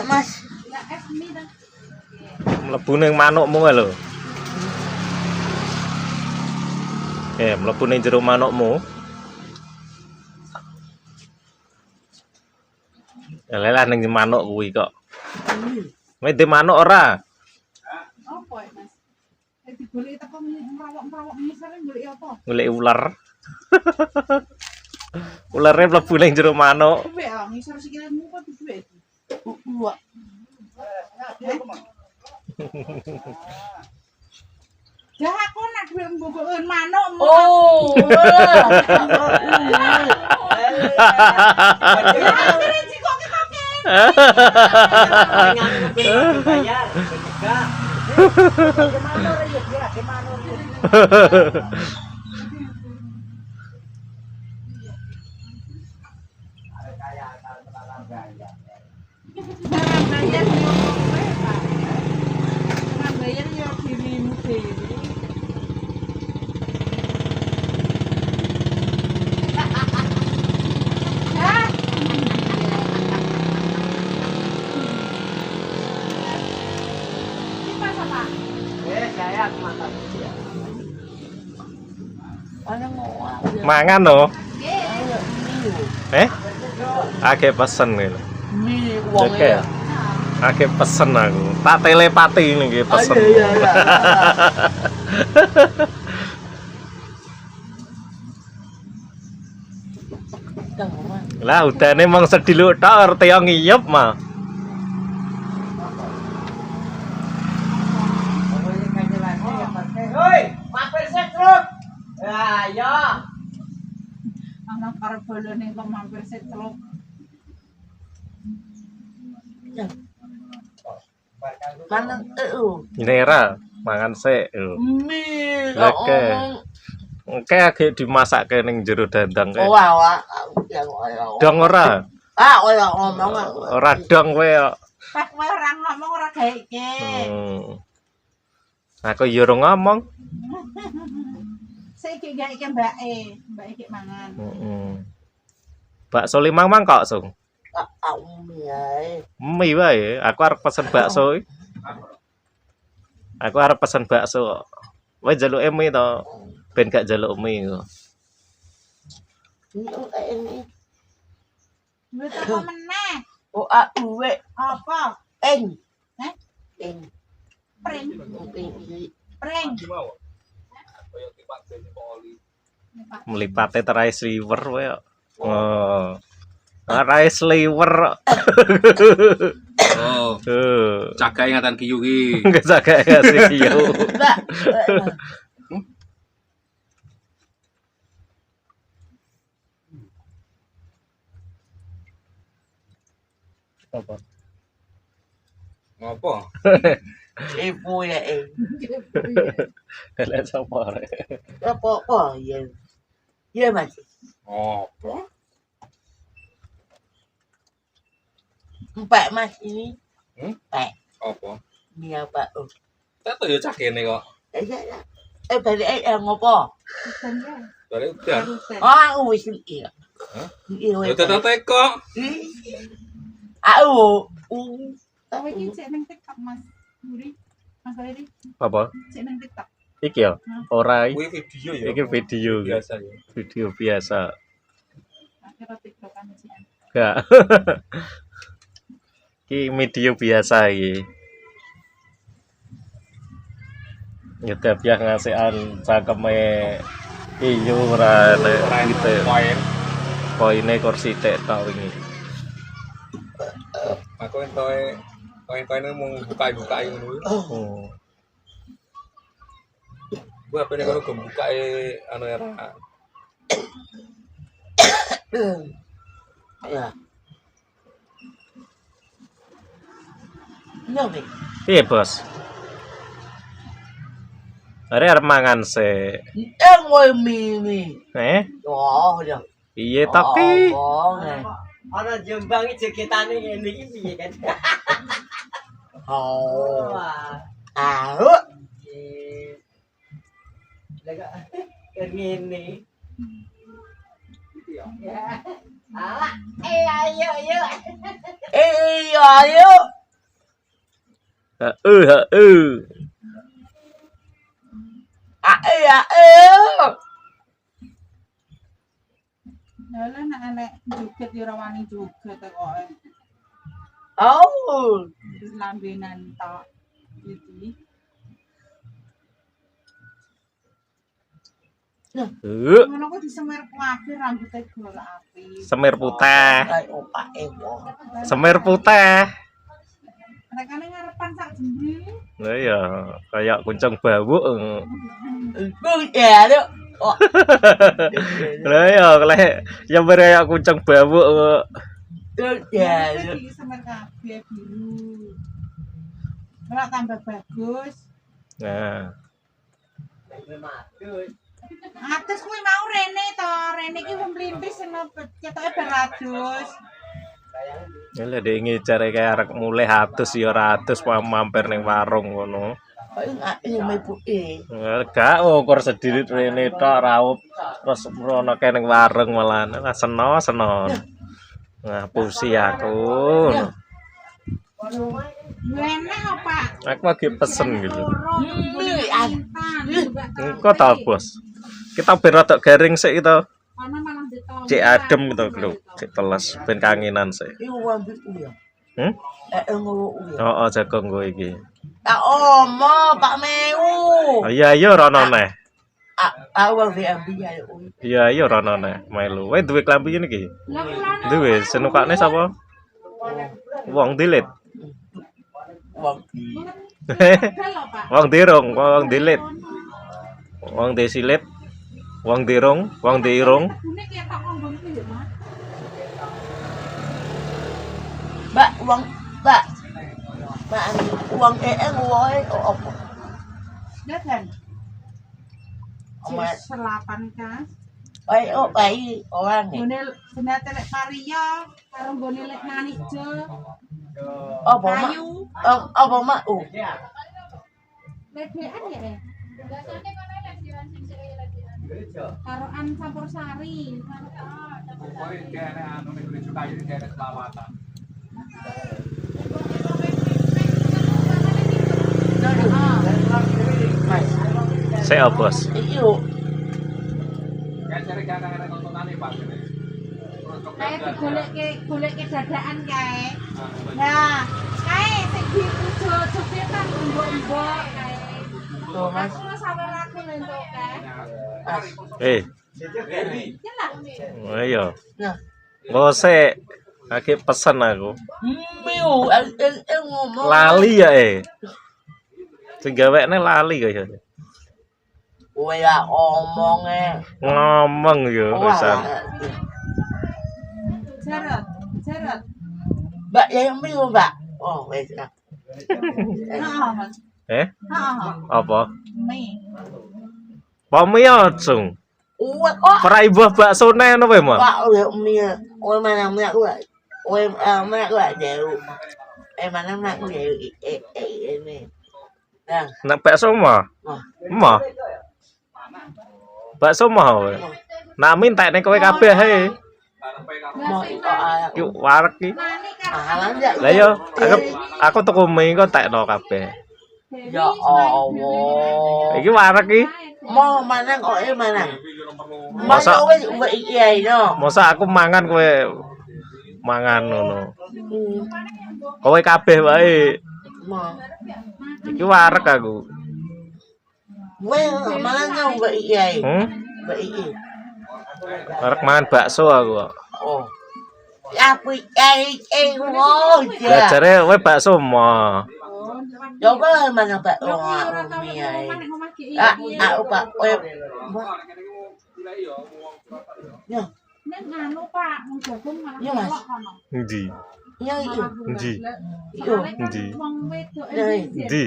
enak Mas. Mlebu ning manukmu lho. Mlebu ning jero manukmu. Lelah ning manuk kuwi kok. Kowe di manuk ora? Apa Mas? Digoleki teko merawak-merawak ngisore goleki apa? Goleki ular. Ulare mlebu ning jero manuk. Duwe ah, ngisor sikilmu kok duwe. Dua. Dah aku nak duwe mbogoken manukmu. Oh. Bayar yo dirimu dhewe. Mangan lho. Akeh pesen lho. Mie wong Oke. Akeh pesen aku. Tak telepati niki pesen. Iya. Lah udane mong sediluk tok arep yo ngiyup mah. Hoi, mampir setruk. Ya, ya. Ana karep bolone kok mampir setruk. Mana Nera mangan sik lho. mie. Oke. Oke agek dimasakke ning jero dandang kae. Wah. Dong ora? Ora ngomong. Ora dong kowe kok. Pak kowe ora ngomong ora gaeke. Aku yo ora ngomong. Saiki gaeke mbake, mbake mangan. Bakso limang mangkok, Sung. Mie wae, aku arep pesen bakso. Aku arep pesen bakso. Kowe njaluke mie to? Ben gak njaluk mie kok. Ini. Duit apa meneh? Oh, duwe Apa? eng. Heh? Eng. Pring. Pring. Mlipate rice liver kowe kok. Oh. Rice liver. Oh. Cagahe ngatan kiyu ki. Enggak sagak kasih yo. Enggak. Apa? Ngopo? Ibu ya eng. Lek sapa rek? Apa ya? Iya Mas. Ngopo? Empat Mas ini. Empat. Apa? Ini apa? Tato yo cagene kok. Ya. Balik ngopo? Bare udah. Aku wis iki. Hah? Iki Yo tetep teko. Aku. Tapi iki cek nang TikTok Mas. Muri. Mas Riri, Apa? cek nang TikTok. Iki ya? Ora iki. Kuwi video ya. Iki video biasa ya. Video biasa. Akhirnya TikTok kan sih. Enggak. Iki video biasa iki. Nyedap ya ngasihan cangkeme iyo ora gitu. Poine kursi tek tok wingi. Aku entoe koin-koin mung buka-buka ngono. Oh. Gua apa nek kono gembukae anu era. Ya. Nyong. Piye, Bos? Are arep mangan sik. Ngoy mimi. Oh, ya. Piye tok ki? Ana jembangi jeketane ngene iki piye kan? Oh. Lega kan ngene. Ya. Alah, ayo, ayo. Ayo. Heeh. Ayo. Lah nek anek joget ya ora wani joget kok. Oh. Terus lambenan tok. Iki. Ngono kok disemer kabeh rambute golek api. Semir putih. Kayak opak ewo. Semir putih. Rekane ngarepan sak jembril. Lah ya, kayak kuncung bawuk. Gue ya lo. Lah ya, lek nyemir kayak kuncung bawuk. Gue ya lo. Disemer kabeh biru. Ora tambah bagus. Nah, Atus kuwi mau Rene to. Rene iki wong mlintis sing ketoke beratus. lha dhek ngecare kayak arek mulih 100 ya 100 mampir ning warung ngono. Kayak nggak ini mai putih. Gak ukur sedirit rene tok raup terus merono kene ning warung malah seno. Nah, pusi aku. Enak apa? Aku lagi pesen gitu. Kok Kok tau, Bos? Kita ben rada garing sik gitu. ana malah ditolong. Cek adem gitu lho, cek teles ben kangenan sik. Iku wambi uya. Hmm? Ngono uya. Heeh, jago nggo iki. Tak omo Pak Meu. Iya rono neh. Awal ambil ya uya. Iya rono neh, melu. Wae duwe klambi ngene iki. Lah kelana. Duwe senukane sapa? Wong dilit. Wong Kalau Pak. Wong dirung, wong dilit. Wong desilit. Wong dirung, wong diirung. Bune ki tak ngomong ku ya, Mas. Mbak uang Mbak. Mbak uang woe opo. Dadan. Omat. Selapan kan. Bayi orang nih. Gone senate lek Maria karo gone lek Nani Jo. Apa mak? Kayu. Apa mak? Ledean ya. Biasane kono lek diwan sing karo an campur sari. Pokoknya kayak anu nih suka ini kayak selawatan. Saya Bos. Iyo. Kayak cari kadang-kadang tontonan nih Pak. Kayak golek-golek dadaan kae. Nah, kae sing diujo-ujotan mbok-mbok kae. Tuh Mas. Aku sampe laku lentuk kae. Jelas. Oh iya. Nah. Ngose lagi pesen aku. Meu ngomong. Lali ya Sing gawekne lali kaya. Kowe ya omongnya. Ngomong yo pisan. Jarot. Mbak ya meu Mbak. Oh wes lah. Heeh. Apa? Mie. Pamiyotsung. Uwat Perai buah bakso ne ngono wae, Mak. Pak udah mie. Oi mana mie aku. Oi mana aku jauh. Mana mak aku jauh. Ini. Nah. Nek bakso mah. Mah. Bakso mah wae. Nak minta nek kowe kabeh ae. Mau Ki warek ki. Lah yo, aku tuku mie kok tekno kabeh. ya Allah. Iki warek ki. Mau mana kok mana? Masa- Masa wis iya no. Masa aku mangan kowe mangan ngono. Kowe kabeh wae. Mau. Iki warek aku. Weh mana nyong iya. Iya. Warek mangan bakso aku. Oh. Apa wow Lah ya. jare kowe bakso mah. Coba mana Pak? Oh, mie. Aku Pak. Ya, Nek nganu Pak, mung jagung malah Iya, Mas. melok kono. Endi? ya iya. Endi? Iyo. Endi? Wong wedok Endi?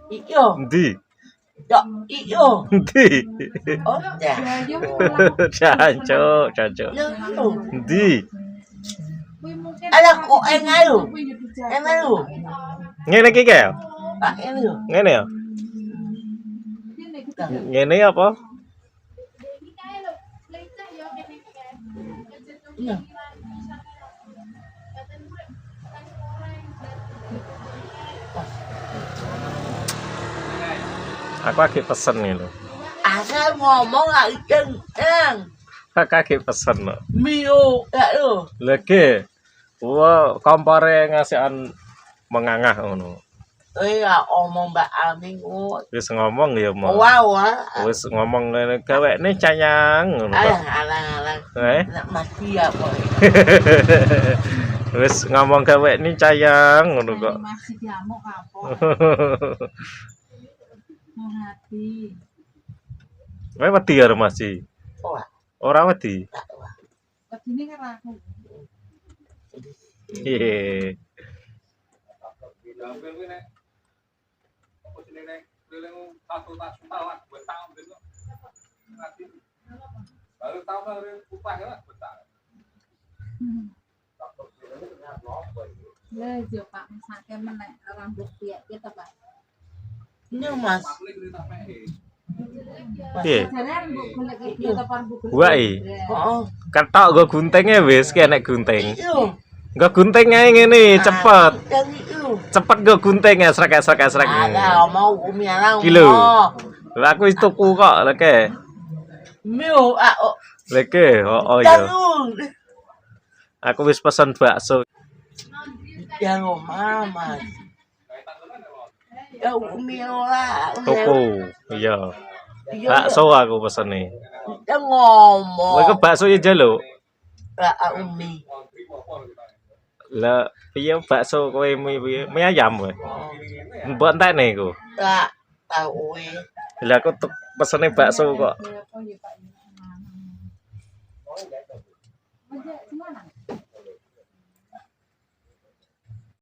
Iyo. Endi? Ya, iyo. Endi? Oh, ya. Bayu Jancuk, jancuk. Ya, iyo. Endi? kuwi mungkin Ada kok engalu. Engalu. Ngene iki kae. Pak ini yo. Ngene ya. Ngene apa? Iya. Aku lagi pesen nih lho. Asal ngomong lagi kenceng. Aku lagi pesen lho. Mio gak lu? Lagi. Wah, kompore ngasihan mengangah ngono. Ya omong Mbak Amin kok. Wis ngomong ya mau. Wow, Wis ngomong ngene gawekne cayang ngono kok. alang. Eh. Nak mati ya boy. Wis ngomong gawekne cayang ngono kok. Masih diamuk kapok. Mau hati. Kowe wedi karo Mas. Wah, Ora wedi. Begini kan aku. Iya. Ambil kuwi nek apa jenenge keliling satu tas malah betang gitu. Nanti baru tahu baru upah ya betang. Lah yo Pak mesake menek rambut piye kita Pak. ini Mas. Piye? Jare rambut golek iki ta rambut. Wae. Oh, Ketok nggo guntinge wis ki enek gunting. itu. Nggo gunting ae ngene, cepet. Yang itu. Cepet nggo gunting esrek. Ada mau umi alang. Kilo. Lah aku wis tuku kok leke. Mio oh. Leke, oh ya. Jangan. Aku wis pesen bakso. Jangan mama. Ya umi lah. Tuku. Iya. Bakso aku pesene. Jangan ngomong. Kowe ke bakso ya njaluk. Lah umi. Lah piye bakso kowe mie ayam kowe? Mbok entekne iku. Tak tahu. Lah aku pesene bakso kok